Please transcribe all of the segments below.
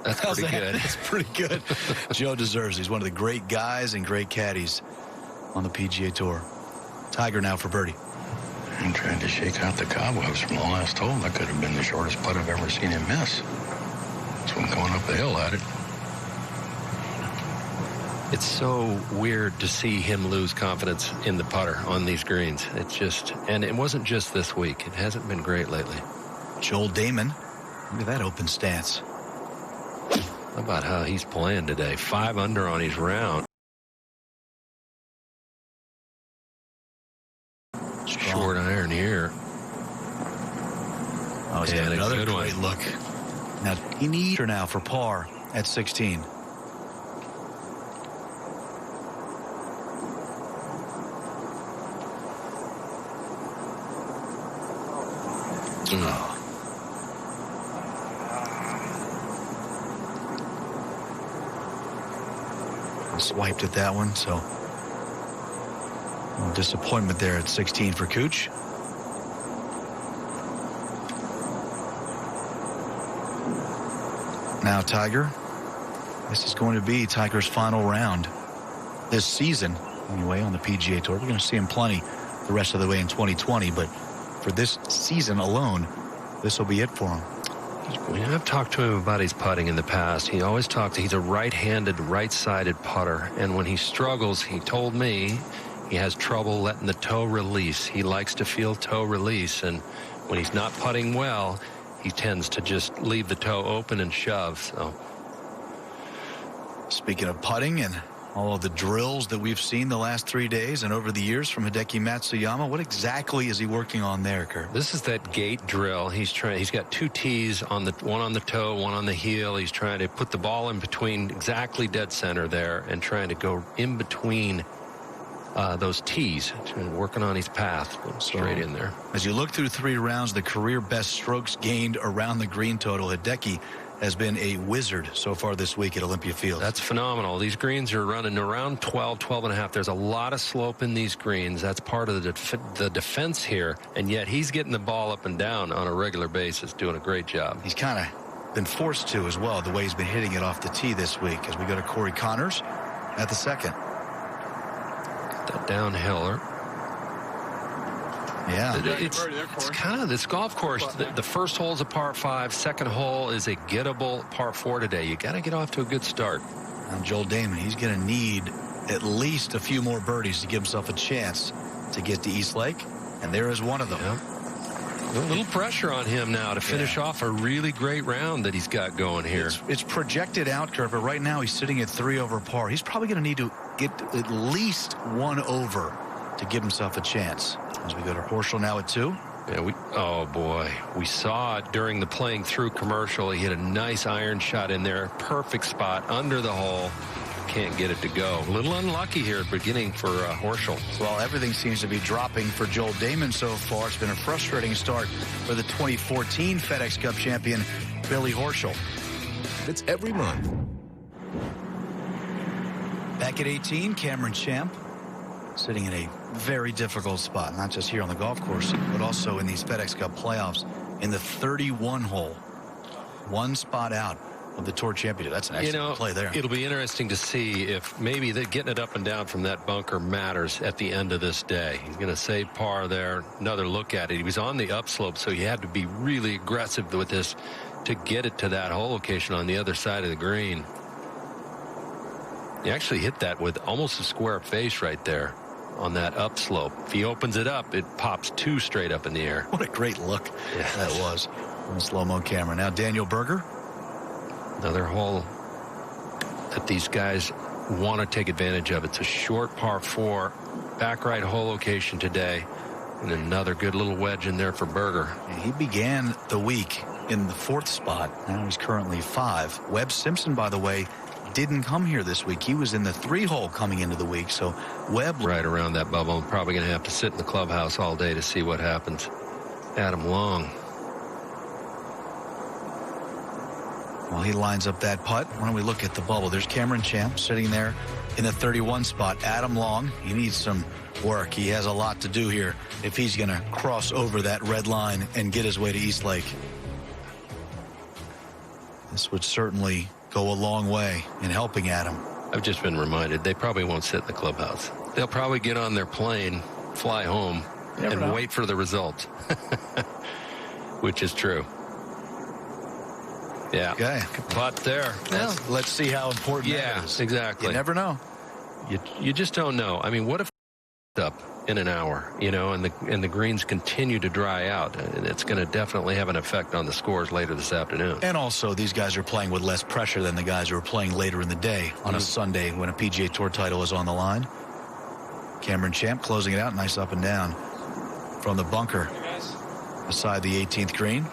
That's pretty good. That's pretty good. Joe deserves it. He's one of the great guys and great caddies on the PGA Tour. Tiger now for birdie. I'm trying to shake out the cobwebs from the last hole. That could have been the shortest putt I've ever seen him miss. So I'm going up the hill at it. It's so weird to see him lose confidence in the putter on these greens. It's just, and it wasn't just this week. It hasn't been great lately. Joel Damon, look at that open stance. How about how he's playing today? 5 under on his round. Short iron here. Oh, he's got another good great look. Now he needs her now for par at 16. Oh. Swiped at that one, so no disappointment there at 16 for Cooch. Now Tiger, this is going to be Tiger's final round this season anyway on the PGA Tour. We're going to see him plenty the rest of the way in 2020, but for this season alone, this will be it for him. I've talked to him about his putting in the past. He always talked, he's a right-handed, right-sided putter. And when he struggles, he told me he has trouble letting the toe release. He likes to feel toe release. And when he's not putting well, he tends to just leave the toe open and shove. So, speaking of putting and all of the drills that we've seen the last 3 days and over the years from Hideki Matsuyama, what exactly is he working on there, Kurt? This is that gate drill. He's got 2 tees, one on the toe, one on the heel. He's trying to put the ball in between, exactly dead center there, and trying to go in between those tees, and working on his path straight in there. As you look through 3 rounds, the career best strokes gained around the green total, Hideki has been a wizard so far this week at Olympia Field. That's phenomenal. These greens are running around 12 and a half. There's a lot of slope in these greens. That's part of the defense here, and yet he's getting the ball up and down on a regular basis, doing a great job. He's kind of been forced to as well, the way he's been hitting it off the tee this week. As we go to Corey Connors at the second. Got that downhiller. Yeah. It's kind of this golf course. The first hole is a par 5. Second hole is a gettable par 4 today. You got to get off to a good start. And Joel Damon, he's going to need at least a few more birdies to give himself a chance to get to East Lake. And there is one of them. Yep. A little pressure on him now to finish off a really great round that he's got going here. It's projected out, Kurt, but right now he's sitting at 3 over par. He's probably going to need to get at least 1 over to give himself a chance. As we go to Horschel now at 2. Yeah, oh boy, we saw it during the playing through commercial. He hit a nice iron shot in there, perfect spot under the hole. Can't get it to go. A little unlucky here at the beginning for Horschel. Well, everything seems to be dropping for Joel Damon so far. It's been a frustrating start for the 2014 FedEx Cup champion, Billy Horschel. It's every month. Back at 18, Cameron Champ, sitting in a very difficult spot, not just here on the golf course, but also in these FedEx Cup playoffs in the 31 hole. 1 spot out of the Tour Championship. That's an excellent play there. It'll be interesting to see if maybe getting it up and down from that bunker matters at the end of this day. He's going to save par there. Another look at it. He was on the upslope, so he had to be really aggressive with this to get it to that hole location on the other side of the green. He actually hit that with almost a square face right there on that upslope. If he opens it up, it pops 2 straight up in the air. What a great look that was on the slow-mo camera. Now Daniel Berger. Another hole that these guys want to take advantage of. It's a short par 4, back right hole location today. And another good little wedge in there for Berger. He began the week in the 4th spot. Now he's currently 5. Webb Simpson, by the way, didn't come here this week. He was in the 3 hole coming into the week. So Webb right around that bubble. Probably going to have to sit in the clubhouse all day to see what happens. Adam Long. Well, he lines up that putt. Why don't we look at the bubble? There's Cameron Champ sitting there in the 31 spot. Adam Long, he needs some work. He has a lot to do here if he's going to cross over that red line and get his way to East Lake. This would certainly go a long way in helping Adam. I've just been reminded they probably won't sit in the clubhouse. They'll probably get on their plane, fly home, and wait for the results, which is true. Yeah. Okay. Good putt there. Let's see how important that is. Exactly. You never know. You just don't know. I mean, what if up in an hour, and the greens continue to dry out? And it's going to definitely have an effect on the scores later this afternoon. And also, these guys are playing with less pressure than the guys who are playing later in the day on a Sunday when a PGA Tour title is on the line. Cameron Champ closing it out, nice up and down from the bunker beside the 18th green.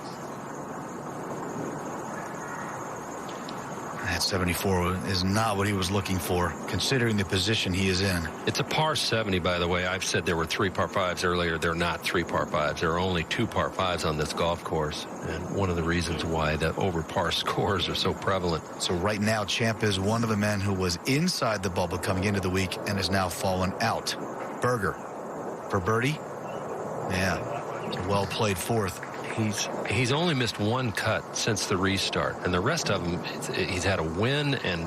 That 74 is not what he was looking for, considering the position he is in. It's a par 70, by the way. I've said there were 3 par 5s earlier. They're not 3 par 5s. There are only 2 par 5s on this golf course. And one of the reasons why the over par scores are so prevalent. So right now, Champ is one of the men who was inside the bubble coming into the week and has now fallen out. Berger for birdie. Yeah, it's a well-played fourth. He's only missed 1 cut since the restart, and the rest of them, he's had a win and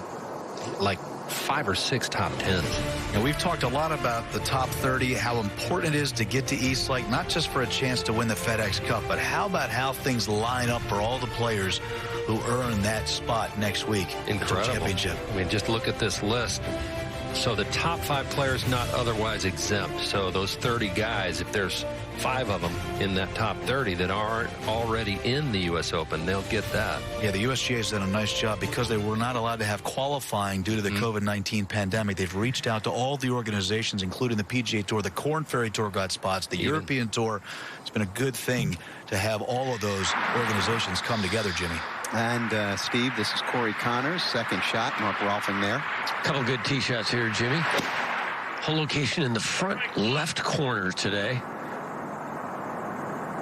like 5 or 6 top 10s. And we've talked a lot about the top 30, how important it is to get to East Lake, not just for a chance to win the FedEx Cup, but how about how things line up for all the players who earn that spot next week? Incredible. Championship. I mean, just look at this list. So the top 5 players not otherwise exempt. So those 30 guys, if there's 5 of them in that top 30 that aren't already in the U.S. Open, they'll get that. Yeah, the USGA has done a nice job because they were not allowed to have qualifying due to the COVID-19 pandemic. They've reached out to all the organizations, including the PGA Tour, the Corn Ferry Tour got spots, the European Tour. It's been a good thing to have all of those organizations come together, Jimmy. And Steve, this is Corey Connors, second shot. Mark Rolfing there. Couple good tee shots here, Jimmy. Hole location in the front left corner today.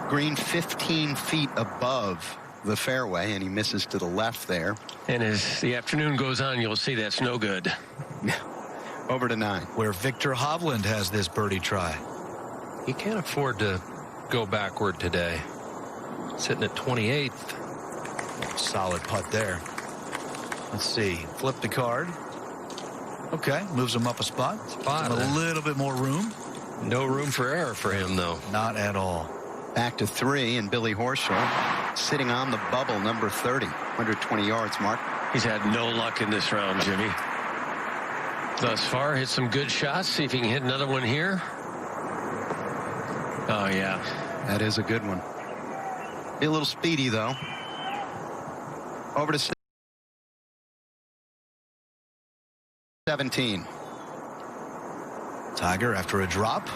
Green 15 feet above the fairway, and he misses to the left there. And as the afternoon goes on, you'll see that's no good. Over to 9. Where Victor Hovland has this birdie try. He can't afford to go backward today. Sitting at 28th. Solid putt there. Let's see. Flip the card. Okay, moves him up a spot. A little bit more room. No room for error for him, though. Not at all. Back to 3, and Billy Horschel sitting on the bubble, number 30. 120 yards, Mark. He's had no luck in this round, Jimmy. Thus far, hit some good shots. See if he can hit another one here. Oh, yeah. That is a good one. Be a little speedy, though. Over to 17. Tiger after a drop.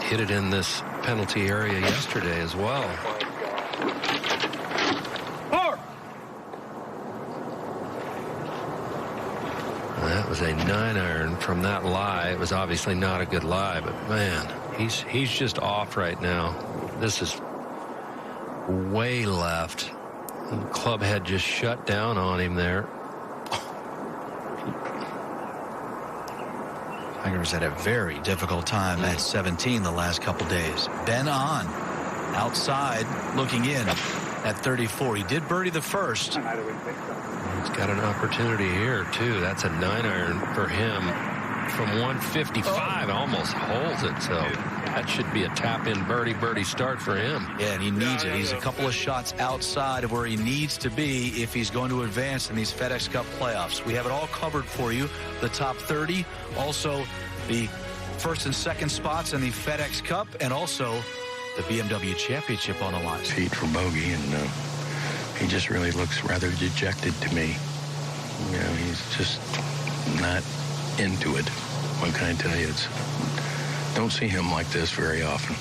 Hit it in this penalty area yesterday as well. That was a 9-iron from that lie. It was obviously not a good lie, but man, he's just off right now. This is way left. The club head just shut down on him there. Tiger's had a very difficult time at 17 the last couple days. Ben on outside looking in at 34. He did birdie the first. He's got an opportunity here too. That's a 9-iron for him from 155. Almost holds it. So that should be a tap-in birdie start for him. Yeah, and he needs it. He's a couple of shots outside of where he needs to be if he's going to advance in these FedEx Cup playoffs. We have it all covered for you. The top 30, also the first and second spots in the FedEx Cup, and also the BMW Championship on the line. Feet for bogey, and he just really looks rather dejected to me. You know, he's just not into it. What can I tell you? Don't see him like this very often.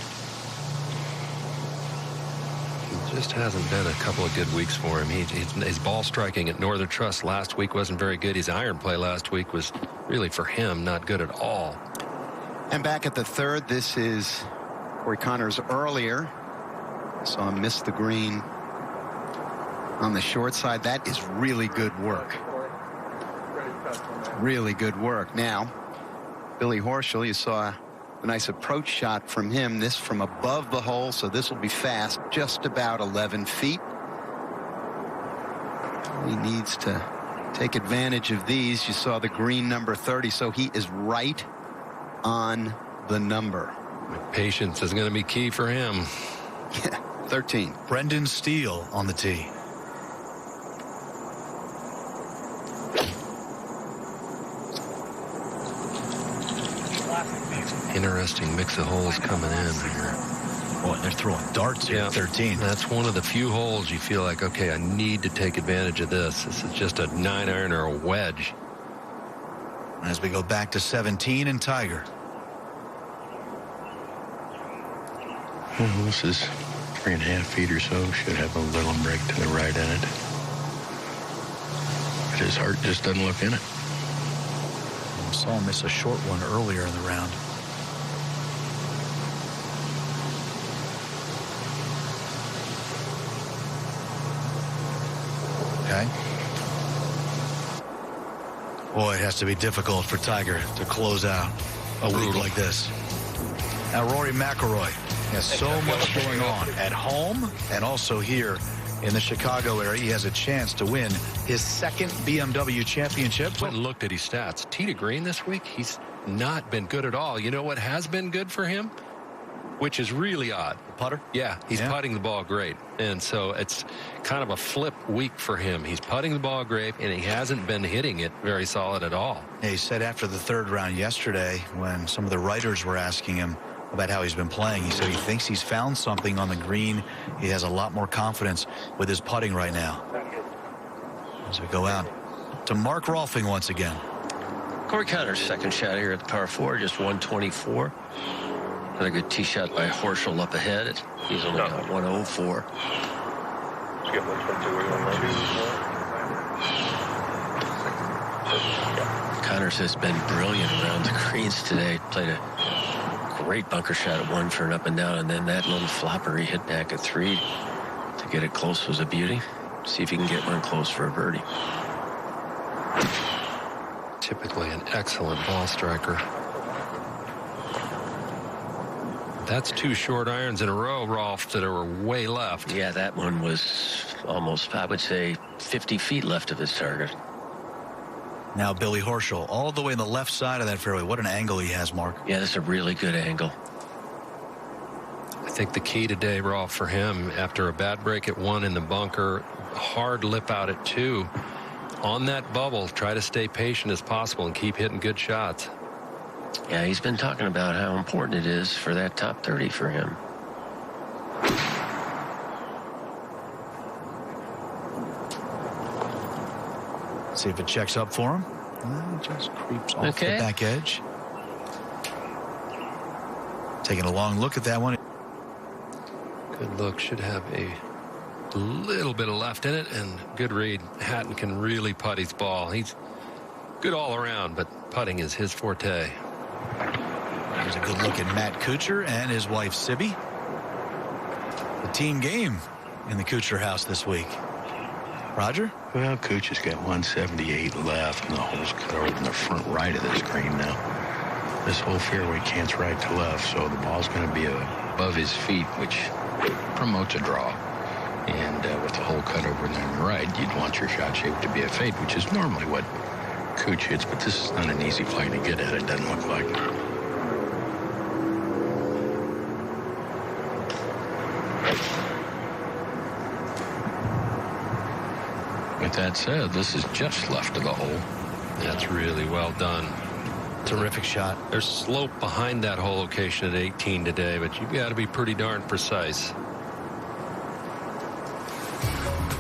It just hasn't been a couple of good weeks for him. His ball striking at Northern Trust last week wasn't very good. His iron play last week was really, for him, not good at all. And back at the third, this is Corey Connors earlier. Saw him miss the green on the short side. That is really good work. Really good work. Now, Billy Horschel, you saw a nice approach shot from him. This from above the hole, so this will be fast. Just about 11 feet. He needs to take advantage of these. You saw the green number 30, so he is right on the number. Patience is going to be key for him. Yeah, 13. Brendan Steele on the tee. Interesting mix of holes coming in here. Boy, they're throwing darts here at 13. That's one of the few holes you feel like, okay, I need to take advantage of this. This is just a 9-iron or a wedge. As we go back to 17 and Tiger. Well, this is 3.5 feet or so. Should have a little break to the right in it. But his heart just doesn't look in it. I saw him miss a short one earlier in the round. Okay. Boy, it has to be difficult for Tiger to close out a week like this. Now, Rory McIlroy has so much going on at home and also here in the Chicago area. He has a chance to win his second BMW championship. Went and looked at his stats. Tee to green this week, he's not been good at all. You know what has been good for him? Which is really odd. The putter? Yeah, he's putting the ball great. And so it's kind of a flip week for him. He's putting the ball great, and he hasn't been hitting it very solid at all. He said after the third round yesterday, when some of the writers were asking him about how he's been playing, he said he thinks he's found something on the green. He has a lot more confidence with his putting right now. As we go out to Mark Rolfing once again. Corey Connors' second shot here at the par 4, just 124. Another good tee shot by Horschel up ahead. He's only got 104. Connors has been brilliant around the greens today. Played a great bunker shot at 1 for an up and down, and then that little flopper he hit back at 3 to get it close was a beauty. See if he can get one close for a birdie. Typically an excellent ball striker. That's 2 short irons in a row, Rolf, that are way left. Yeah, that one was almost, I would say, 50 feet left of his target. Now Billy Horschel all the way on the left side of that fairway. What an angle he has, Mark. Yeah, that's a really good angle. I think the key today, Rolf, for him, after a bad break at 1 in the bunker, hard lip out at 2, on that bubble, try to stay patient as possible and keep hitting good shots. Yeah, he's been talking about how important it is for that top 30 for him. See if it checks up for him. It just creeps off the back edge. Taking a long look at that one. Good look. Should have a little bit of left in it, and good read. Hatton can really putt his ball. He's good all around, but putting is his forte. Here's a good look at Matt Kuchar and his wife Sibby. The team game in the Kuchar house this week. Roger? Well, Kuchar's got 178 left, and the hole's cut over in the front right of this green now. This whole fairway cants right to left, so the ball's going to be above his feet, which promotes a draw. And with the hole cut over in the right, you'd want your shot shape to be a fade, which is normally what Kuchar hits, but this is not an easy play to get at, it doesn't look like. With that said, this is just left of the hole. That's really well done. Terrific shot. There's slope behind that hole location at 18 today, but you've got to be pretty darn precise.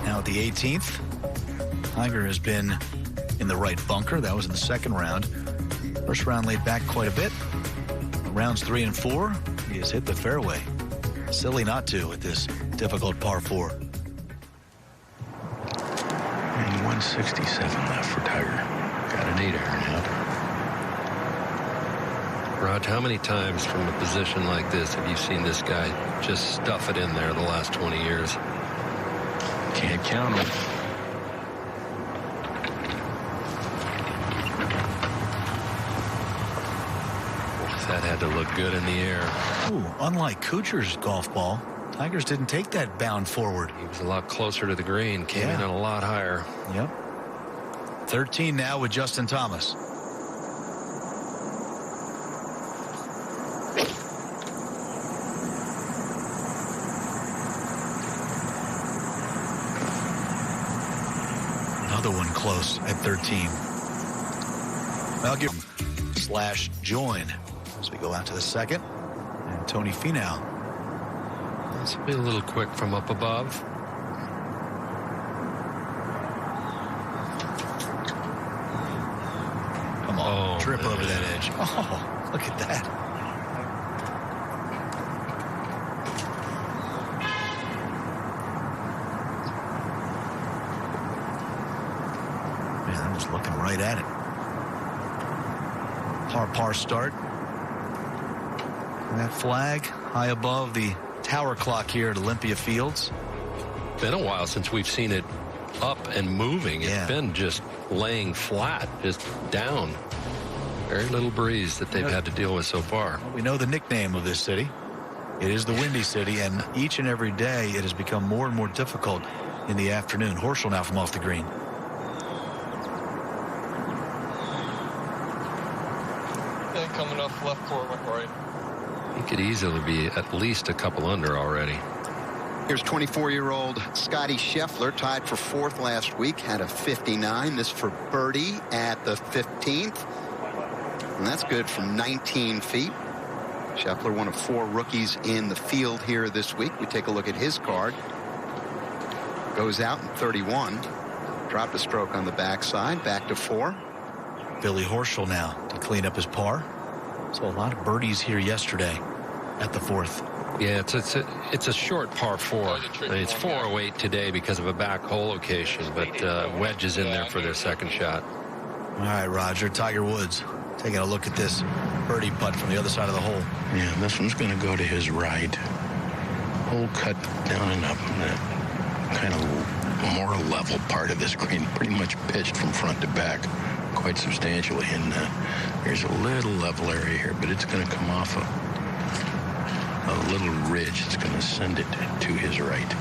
Now at the 18th, Tiger has been in the right bunker. That was in the second round. First round laid back quite a bit. Rounds 3 and 4, he has hit the fairway. Silly not to with this difficult par 4. And 167 left for Tiger. Got an 8-iron out. Rod, how many times from a position like this have you seen this guy just stuff it in there the last 20 years? Can't count them. That had to look good in the air. Ooh, unlike Kuchar's golf ball, Tigers didn't take that bound forward. He was a lot closer to the green, came in a lot higher. Yep. 13 now with Justin Thomas. Another one close at 13. I'll give /join as we go out to the second. And Tony Finau. This will be a little quick from up above. Come on, trip over that edge. Oh, look at that. Man, I was looking right at it. Par start. And that flag high above the tower clock here at Olympia Fields. Been a while since we've seen it up and moving. It's been just laying flat, just down. Very little breeze that they've had to deal with so far. Well, we know the nickname of this city. It is the Windy City, and each and every day it has become more and more difficult in the afternoon. Horschel now from off the green. Coming off left court, went right. He could easily be at least a couple under already. Here's 24-year-old Scotty Scheffler, tied for 4th last week, had a 59. This for birdie at the 15th. And that's good from 19 feet. Scheffler, one of 4 rookies in the field here this week. We take a look at his card. Goes out in 31. Dropped a stroke on the backside, back to 4. Billy Horschel now to clean up his par. So a lot of birdies here yesterday at the 4th. Yeah, it's a short par 4. I mean, it's 408 today because of a back hole location, but wedge is in there for their second shot. All right, Roger. Tiger Woods taking a look at this birdie putt from the other side of the hole. Yeah, this one's going to go to his right. Hole cut down and up. That kind of more level part of this green, pretty much pitched from front to back quite substantially. And there's a little level area here, but it's going to come off a little ridge. It's going to send it to his right.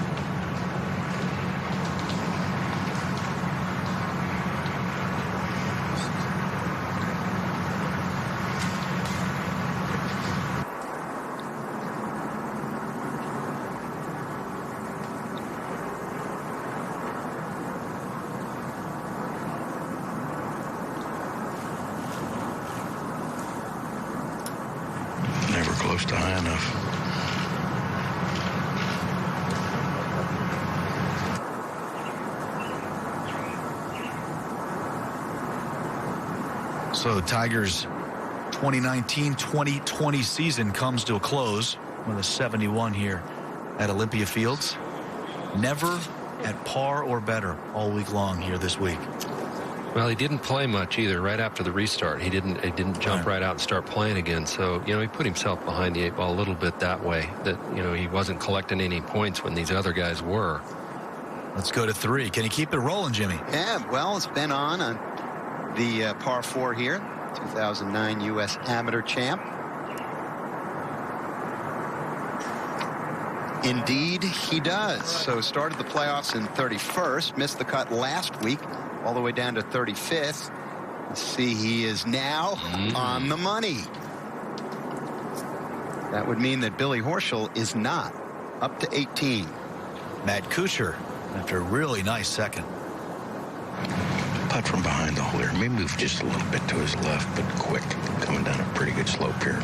Never close to high enough. So the Tigers' 2019-2020 season comes to a close with a 71 here at Olympia Fields. Never at par or better all week long here this week. Well, he didn't play much either right after the restart. He didn't jump right out and start playing again. So, he put himself behind the 8 ball a little bit that way. That, he wasn't collecting any points when these other guys were. Let's go to 3. Can he keep it rolling, Jimmy? Yeah, well, it's been on the par 4 here. 2009 U.S. Amateur champ. Indeed, he does. So started the playoffs in 31st, missed the cut last week, all the way down to 35th. Let's see, he is now on the money. That would mean that Billy Horschel is not up to 18. Matt Kuchar after a really nice second. Putt from behind the hole here. May move just a little bit to his left, but quick. Coming down a pretty good slope here.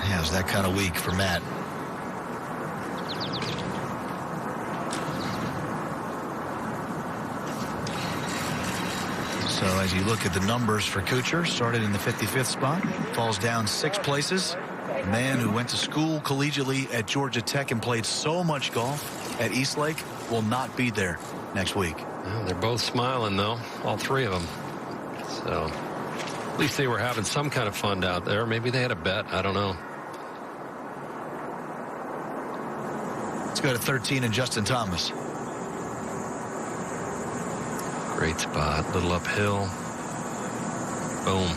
Has that kind of week for Matt. So as you look at the numbers for Kuchar, started in the 55th spot, falls down 6 places. A man who went to school collegiately at Georgia Tech and played so much golf at Eastlake will not be there next week. Well, they're both smiling, though, all 3 of them. So At least they were having some kind of fun out there. Maybe they had a bet. I don't know. Let's go to 13 and Justin Thomas. Great spot. Little uphill. Boom.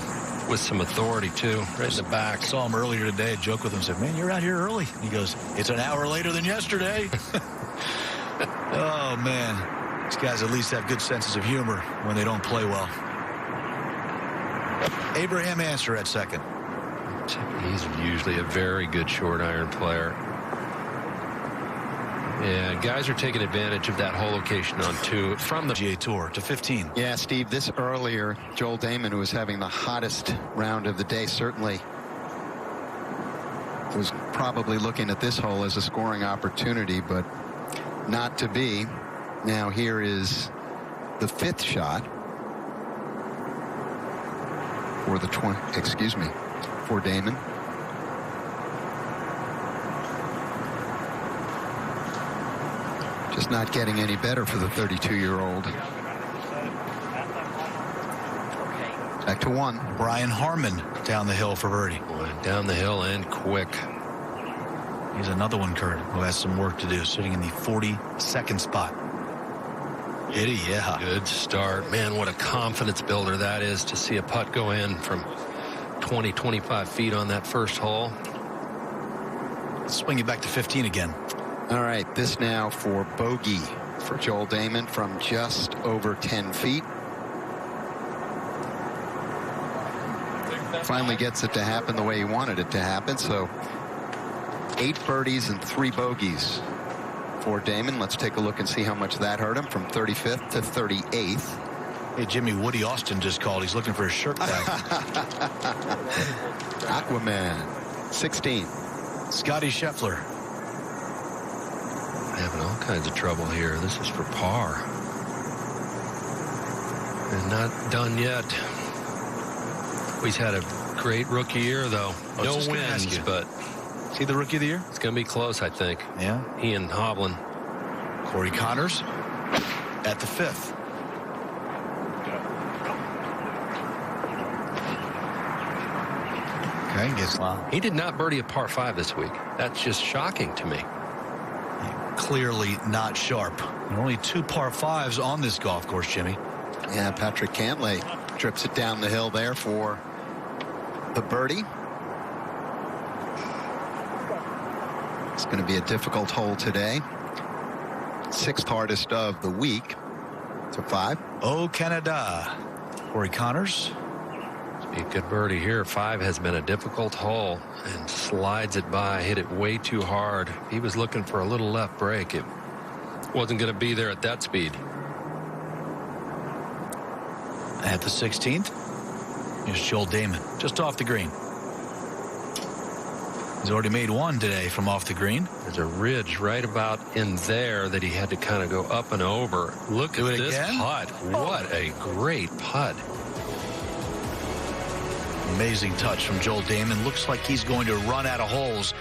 With some authority, too. Right in the back. Saw him earlier today. I joked with him. Said, man, you're out here early. He goes, it's an hour later than yesterday. Oh, man. These guys at least have good senses of humor when they don't play well. Abraham Ancer at second. He's usually a very good short iron player. Yeah, guys are taking advantage of that hole location on 2 from the GA Tour to 15. Yeah, Steve, this earlier, Joel Damon, who was having the hottest round of the day, certainly was probably looking at this hole as a scoring opportunity, but not to be. Now here is the 5th shot for the for Damon. Just not getting any better for the 32-year-old. Back to 1. Brian Harmon down the hill for birdie. Boy, down the hill and quick. Here's another one, Kurt, who has some work to do, sitting in the 42nd spot. Hitty, yeah. Good start. Man, what a confidence builder that is to see a putt go in from 20, 25 feet on that first hole. Let's swing it back to 15 again. All right, this now for bogey for Joel Damon from just over 10 feet. Finally gets it to happen the way he wanted it to happen. So 8 birdies and 3 bogeys for Damon. Let's take a look and see how much that hurt him from 35th to 38th. Hey, Jimmy, Woody Austin just called. He's looking for his shirt back. Aquaman, 16. Scotty Scheffler. Having all kinds of trouble here. This is for par. And not done yet. He's had a great rookie year, though. No wins, but is he the rookie of the year? It's going to be close, I think. Yeah. He and Hovland. Corey Connors at the 5th. Okay, gets long. He did not birdie a par 5 this week. That's just shocking to me. Clearly not sharp. There are only 2 par 5s on this golf course, Jimmy. Yeah, Patrick Cantlay trips it down the hill there for the birdie. It's going to be a difficult hole today. 6th hardest of the week. To 5. Oh, Canada. Corey Connors. Be a good birdie here. 5 has been a difficult hole and slides it by. Hit it way too hard. He was looking for a little left break. It wasn't going to be there at that speed. At the 16th, here's Joel Damon, just off the green. He's already made 1 today from off the green. There's a ridge right about in there that he had to kind of go up and over. Look at this putt. What a great putt. Amazing touch from Joel Damon. Looks like he's going to run out of holes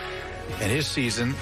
in his season